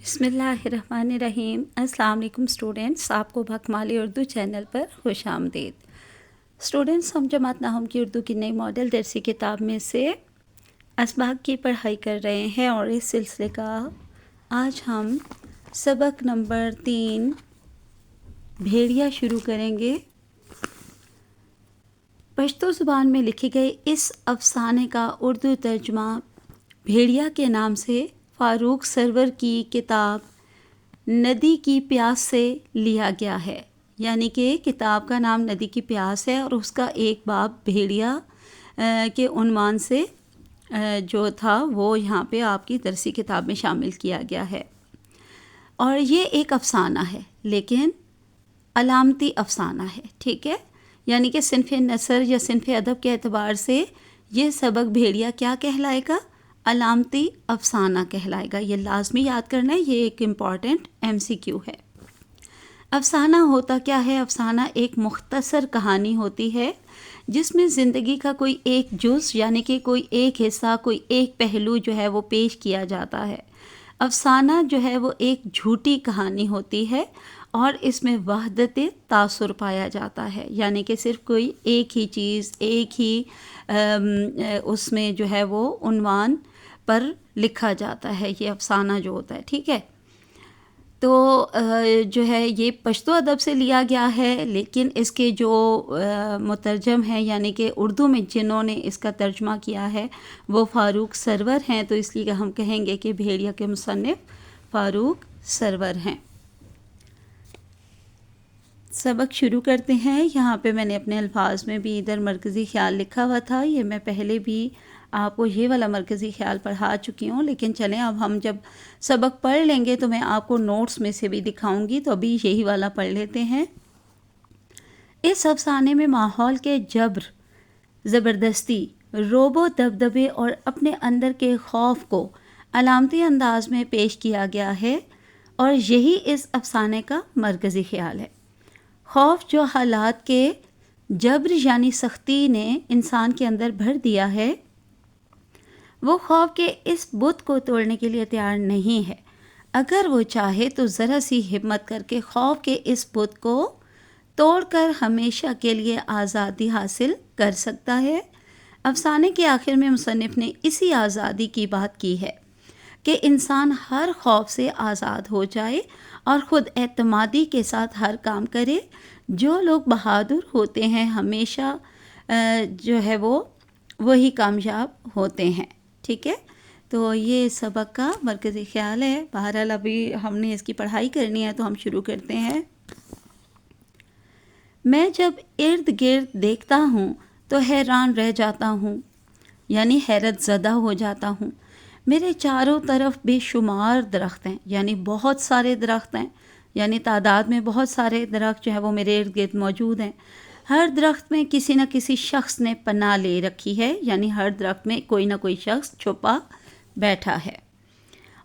بسم اللہ الرحمن الرحیم۔ السلام علیکم اسٹوڈنٹس، آپ کو بھکمالی اردو چینل پر خوش آمدید۔ اسٹوڈنٹس، ہم جماعت ناہم کی اردو کی نئی ماڈل درسی کتاب میں سے اسباق کی پڑھائی کر رہے ہیں، اور اس سلسلے کا آج ہم سبق نمبر 3 بھیڑیا شروع کریں گے۔ پشتو زبان میں لکھے گئے اس افسانے کا اردو ترجمہ بھیڑیا کے نام سے فاروق سرور کی کتاب ندی کی پیاس سے لیا گیا ہے، یعنی کہ کتاب کا نام ندی کی پیاس ہے، اور اس کا ایک باب بھیڑیا کے عنوان سے جو تھا وہ یہاں پہ آپ کی درسی کتاب میں شامل کیا گیا ہے۔ اور یہ ایک افسانہ ہے، لیکن علامتی افسانہ ہے، ٹھیک ہے، یعنی کہ صنف نثر یا صنف ادب کے اعتبار سے یہ سبق بھیڑیا کیا کہلائے گا؟ علامتی افسانہ کہلائے گا۔ یہ لازمی یاد کرنا ہے، یہ ایک امپورٹنٹ MCQ ہے۔ افسانہ ہوتا کیا ہے؟ افسانہ ایک مختصر کہانی ہوتی ہے جس میں زندگی کا کوئی ایک جز، یعنی کہ کوئی ایک حصہ، کوئی ایک پہلو جو ہے وہ پیش کیا جاتا ہے۔ افسانہ جو ہے وہ ایک جھوٹی کہانی ہوتی ہے، اور اس میں وحدت تاثر پایا جاتا ہے، یعنی کہ صرف کوئی ایک ہی چیز، ایک ہی اس میں جو ہے وہ عنوان پر لکھا جاتا ہے، یہ افسانہ جو ہوتا ہے، ٹھیک ہے۔ تو جو ہے یہ پشتو ادب سے لیا گیا ہے، لیکن اس کے جو مترجم ہیں، یعنی کہ اردو میں جنہوں نے اس کا ترجمہ کیا ہے وہ فاروق سرور ہیں، تو اس لیے ہم کہیں گے کہ بھیڑیا کے مصنف فاروق سرور ہیں۔ سبق شروع کرتے ہیں۔ یہاں پہ میں نے اپنے الفاظ میں بھی ادھر مرکزی خیال لکھا ہوا تھا، یہ میں پہلے بھی آپ کو یہ والا مرکزی خیال پڑھا چکی ہوں، لیکن چلیں اب ہم جب سبق پڑھ لیں گے تو میں آپ کو نوٹس میں سے بھی دکھاؤں گی، تو ابھی یہی والا پڑھ لیتے ہیں۔ اس افسانے میں ماحول کے جبر، زبردستی، روب و دبدبے اور اپنے اندر کے خوف کو علامتی انداز میں پیش کیا گیا ہے، اور یہی اس افسانے کا مرکزی خیال ہے۔ خوف جو حالات کے جبر یعنی سختی نے انسان کے اندر بھر دیا ہے، وہ خوف کے اس بت کو توڑنے کے لیے تیار نہیں ہے۔ اگر وہ چاہے تو ذرا سی ہمت کر کے خوف کے اس بت کو توڑ کر ہمیشہ کے لیے آزادی حاصل کر سکتا ہے۔ افسانے کے آخر میں مصنف نے اسی آزادی کی بات کی ہے کہ انسان ہر خوف سے آزاد ہو جائے اور خود اعتمادی کے ساتھ ہر کام کرے۔ جو لوگ بہادر ہوتے ہیں ہمیشہ جو ہے وہ وہی کامیاب ہوتے ہیں، ٹھیک ہے۔ تو یہ سبق کا مرکزی خیال ہے۔ بہرحال ابھی ہم نے اس کی پڑھائی کرنی ہے تو ہم شروع کرتے ہیں۔ میں جب ارد گرد دیکھتا ہوں تو حیران رہ جاتا ہوں، یعنی حیرت زدہ ہو جاتا ہوں۔ میرے چاروں طرف بے شمار درخت ہیں، یعنی بہت سارے درخت ہیں، یعنی تعداد میں بہت سارے درخت جو ہیں وہ میرے ارد گرد موجود ہیں۔ ہر درخت میں کسی نہ کسی شخص نے پناہ لے رکھی ہے، یعنی ہر درخت میں کوئی نہ کوئی شخص چھپا بیٹھا ہے،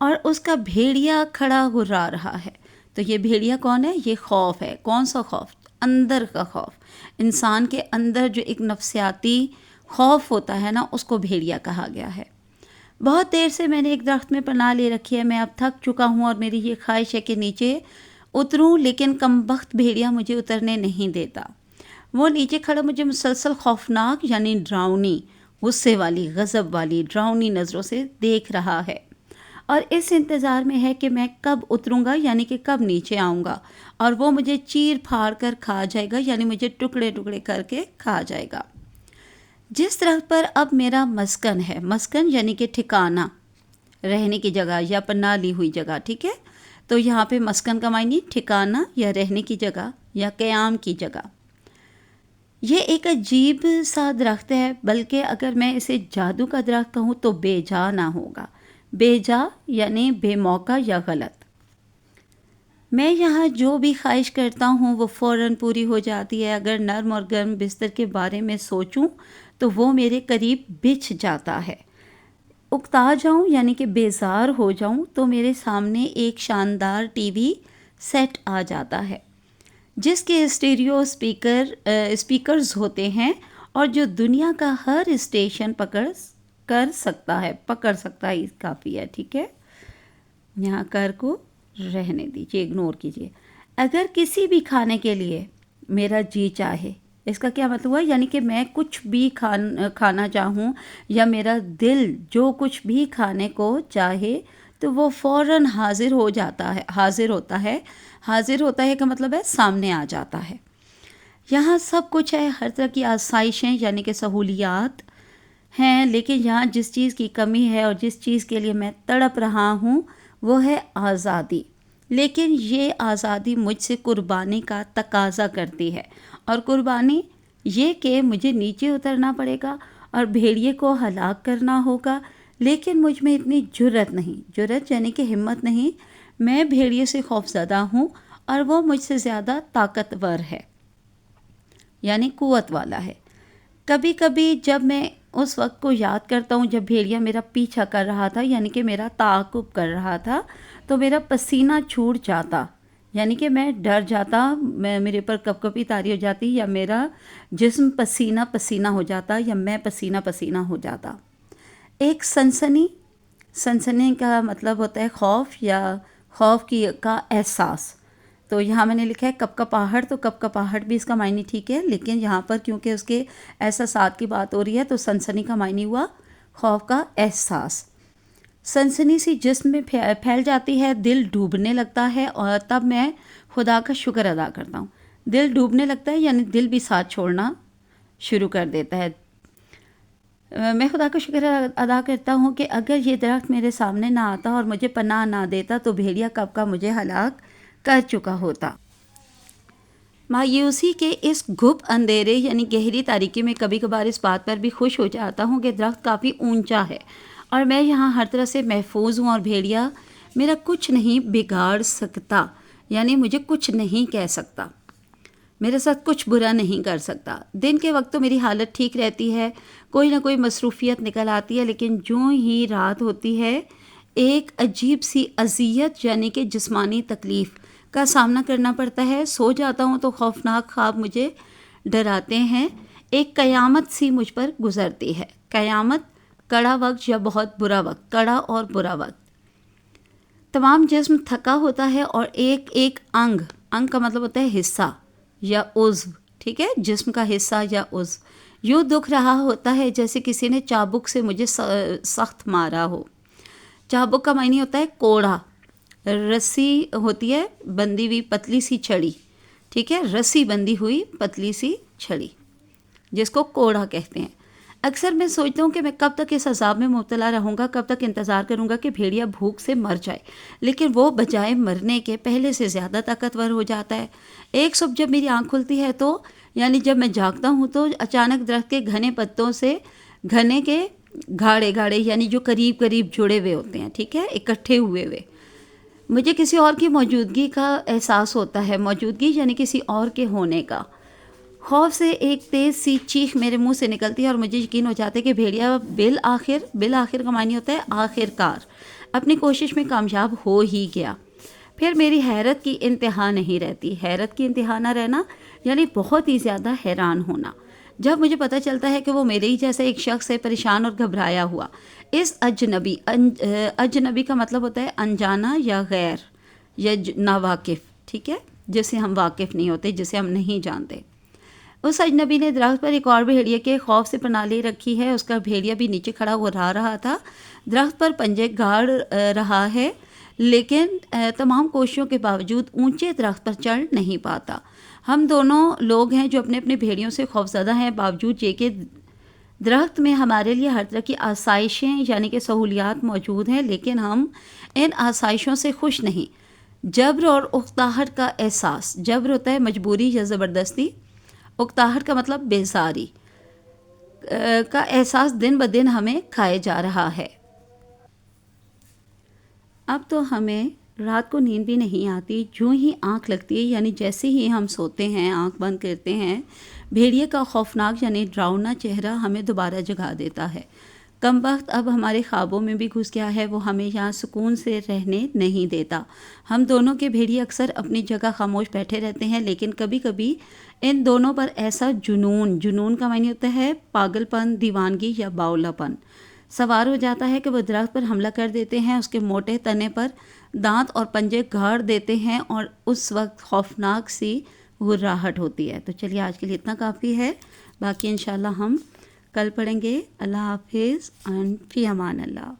اور اس کا بھیڑیا کھڑا گھرا رہا ہے۔ تو یہ بھیڑیا کون ہے؟ یہ خوف ہے۔ کون سا خوف؟ اندر کا خوف۔ انسان کے اندر جو ایک نفسیاتی خوف ہوتا ہے نا، اس کو بھیڑیا کہا گیا ہے۔ بہت دیر سے میں نے ایک درخت میں پناہ لے رکھی ہے، میں اب تھک چکا ہوں اور میری یہ خواہش ہے کہ نیچے اتروں، لیکن کمبخت بھیڑیا مجھے اترنے نہیں دیتا۔ وہ نیچے کھڑا مجھے مسلسل خوفناک یعنی ڈراؤنی، غصے والی، غضب والی، ڈراؤنی نظروں سے دیکھ رہا ہے، اور اس انتظار میں ہے کہ میں کب اتروں گا، یعنی کہ کب نیچے آؤں گا، اور وہ مجھے چیر پھاڑ کر کھا جائے گا، یعنی مجھے ٹکڑے ٹکڑے کر کے کھا جائے گا۔ جس درخت پر اب میرا مسکن ہے، مسکن یعنی کہ ٹھکانہ، رہنے کی جگہ یا پناہ لی ہوئی جگہ، ٹھیک ہے۔ تو یہاں پہ مسکن کا معنی ٹھکانہ یا رہنے کی جگہ یا قیام کی جگہ۔ یہ ایک عجیب سا درخت ہے، بلکہ اگر میں اسے جادو کا درخت کہوں تو بے جا نہ ہوگا۔ بے جا یعنی بے موقع یا غلط۔ میں یہاں جو بھی خواہش کرتا ہوں وہ فوراً پوری ہو جاتی ہے۔ اگر نرم اور گرم بستر کے بارے میں سوچوں تو وہ میرے قریب بچھ جاتا ہے۔ اکتا جاؤں یعنی کہ بیزار ہو جاؤں تو میرے سامنے ایک شاندار ٹی وی سیٹ آ جاتا ہے جس کے اسٹیریو اسپیکرز ہوتے ہیں، اور جو دنیا کا ہر اسٹیشن پکڑ سکتا ہے، کافی ہے، ٹھیک ہے۔ یہاں کر کو رہنے دیجیے، اگنور کیجیے۔ اگر کسی بھی کھانے کے لیے میرا جی چاہے، اس کا کیا مطلب ہوا؟ یعنی کہ میں کچھ بھی کھانا چاہوں یا میرا دل جو کچھ بھی کھانے کو چاہے تو وہ فوراً حاضر ہو جاتا ہے، حاضر ہوتا ہے۔ حاضر ہوتا ہے کا مطلب ہے سامنے آ جاتا ہے۔ یہاں سب کچھ ہے، ہر طرح کی آسائشیں یعنی کہ سہولیات ہیں، لیکن یہاں جس چیز کی کمی ہے اور جس چیز کے لیے میں تڑپ رہا ہوں وہ ہے آزادی۔ لیکن یہ آزادی مجھ سے قربانی کا تقاضا کرتی ہے، اور قربانی یہ کہ مجھے نیچے اترنا پڑے گا اور بھیڑیے کو ہلاک کرنا ہوگا، لیکن مجھ میں اتنی جرت نہیں، جرت یعنی کہ ہمت نہیں، میں بھیڑیے سے خوف زدہ ہوں اور وہ مجھ سے زیادہ طاقتور ہے، یعنی قوت والا ہے۔ کبھی کبھی جب میں اس وقت کو یاد کرتا ہوں جب بھیڑیا میرا پیچھا کر رہا تھا، یعنی کہ میرا تعاقب کر رہا تھا، تو میرا پسینہ چھوٹ جاتا، یعنی کہ میں ڈر جاتا، میرے پر کپ کپی طاری ہو جاتی، یا میرا جسم پسینہ پسینہ ہو جاتا، یا میں پسینہ پسینہ ہو جاتا۔ ایک سنسنی کا مطلب ہوتا ہے خوف یا خوف کا احساس۔ تو یہاں میں نے لکھا ہے کپکپاہٹ، تو کپکپاہٹ بھی اس کا معنی ٹھیک ہے، لیکن یہاں پر کیونکہ اس کے احساسات کی بات ہو رہی ہے تو سنسنی کا معنی ہوا خوف کا احساس۔ سنسنی سی جسم میں پھیل جاتی ہے، دل ڈوبنے لگتا ہے، اور تب میں خدا کا شکر ادا کرتا ہوں۔ دل ڈوبنے لگتا ہے یعنی دل بھی ساتھ چھوڑنا شروع کر دیتا ہے۔ میں خدا کا شکر ادا کرتا ہوں کہ اگر یہ درخت میرے سامنے نہ آتا اور مجھے پناہ نہ دیتا تو بھیڑیا کب کا مجھے ہلاک کر چکا ہوتا۔ مایوسی کے اس گھپ اندھیرے یعنی گہری تاریکی میں کبھی کبھار اس بات پر بھی خوش ہو جاتا ہوں کہ درخت کافی اونچا ہے اور میں یہاں ہر طرح سے محفوظ ہوں، اور بھیڑیا میرا کچھ نہیں بگاڑ سکتا، یعنی مجھے کچھ نہیں کہہ سکتا، میرے ساتھ کچھ برا نہیں کر سکتا۔ دن کے وقت تو میری حالت ٹھیک رہتی ہے، کوئی نہ کوئی مصروفیت نکل آتی ہے، لیکن جو ہی رات ہوتی ہے ایک عجیب سی اذیت یعنی کہ جسمانی تکلیف کا سامنا کرنا پڑتا ہے۔ سو جاتا ہوں تو خوفناک خواب مجھے ڈراتے ہیں، ایک قیامت سی مجھ پر گزرتی ہے۔ قیامت کڑا وقت یا بہت برا وقت، کڑا اور برا وقت۔ تمام جسم تھکا ہوتا ہے اور ایک ایک انگ کا مطلب ہوتا ہے حصہ یا عضو، ٹھیک ہے، جسم کا حصہ یا عضو یوں دکھ رہا ہوتا ہے جیسے کسی نے چابک سے مجھے سخت مارا ہو۔ چابک کا معنی ہوتا ہے کوڑا، رسی ہوتی ہے بندھی ہوئی پتلی سی چھڑی، ٹھیک ہے، رسی بندھی ہوئی پتلی سی چھڑی جس کو کوڑا کہتے ہیں۔ اکثر میں سوچتا ہوں کہ میں کب تک اس عذاب میں مبتلا رہوں گا، کب تک انتظار کروں گا کہ بھیڑیا بھوک سے مر جائے، لیکن وہ بجائے مرنے کے پہلے سے زیادہ طاقتور ہو جاتا ہے۔ ایک صبح جب میری آنکھ کھلتی ہے تو یعنی جب میں جاگتا ہوں تو اچانک درخت کے گھنے پتوں سے گھنے کے گاڑے یعنی جو قریب قریب جڑے ہوئے ہوتے ہیں، ٹھیک ہے، اکٹھے ہوئے مجھے کسی اور کی موجودگی کا احساس ہوتا ہے، موجودگی یعنی کسی اور کے ہونے کا۔ خوف سے ایک تیز سی چیخ میرے منہ سے نکلتی ہے اور مجھے یقین ہو جاتا ہے کہ بھیڑیا بالآخر کا معنی ہوتا ہے آخر کار اپنی کوشش میں کامیاب ہو ہی گیا۔ پھر میری حیرت کی انتہا نہیں رہتی، حیرت کی انتہا نہ رہنا یعنی بہت ہی زیادہ حیران ہونا جب مجھے پتہ چلتا ہے کہ وہ میرے ہی جیسا ایک شخص ہے، پریشان اور گھبرایا ہوا۔ اس اجنبی کا مطلب ہوتا ہے انجانا یا غیر یا ناواقف، ٹھیک ہے، جس سے ہم واقف نہیں ہوتے، جسے ہم نہیں جانتے۔ اس اجنبی نے درخت پر ایک اور بھیڑیا کے خوف سے پناہ لے رکھی ہے، اس کا بھیڑیا بھی نیچے کھڑا ہو رہا تھا، درخت پر پنجے گاڑ رہا ہے، لیکن تمام کوششوں کے باوجود اونچے درخت پر چڑھ نہیں پاتا۔ ہم دونوں لوگ ہیں جو اپنے اپنے بھیڑیوں سے خوفزدہ ہیں، باوجود یہ کہ درخت میں ہمارے لیے ہر طرح کی آسائشیں یعنی کہ سہولیات موجود ہیں، لیکن ہم ان آسائشوں سے خوش نہیں۔ جبر اور اکتاہٹ کا احساس، جبر ہوتا ہے مجبوری یا زبردستی، اکتاہٹ کا مطلب بیزاری کا احساس دن بدن ہمیں کھائے جا رہا ہے۔ اب تو ہمیں رات کو نیند بھی نہیں آتی، جو ہی آنکھ لگتی ہے یعنی جیسے ہی ہم سوتے ہیں، آنکھ بند کرتے ہیں، بھیڑیے کا خوفناک یعنی ڈراؤنا چہرہ ہمیں دوبارہ جگا دیتا ہے۔ کم بخت اب ہمارے خوابوں میں بھی گھس گیا ہے، وہ ہمیں یہاں سکون سے رہنے نہیں دیتا۔ ہم دونوں کے بھیڑیے اکثر اپنی جگہ خاموش بیٹھے رہتے ہیں، لیکن کبھی کبھی ان دونوں پر ایسا جنون کا معنی ہوتا ہے پاگل پن، دیوانگی یا باولا پن، سوار ہو جاتا ہے کہ وہ درخت پر حملہ کر دیتے ہیں، اس کے موٹے تنے پر دانت اور پنجے گاڑ دیتے ہیں، اور اس وقت خوفناک سی غراہٹ ہوتی ہے۔ تو چلیے آج کے لیے اتنا کافی ہے، باقی انشاءاللہ ہم کل پڑھیں گے۔ اللہ حافظ، فی امان اللہ۔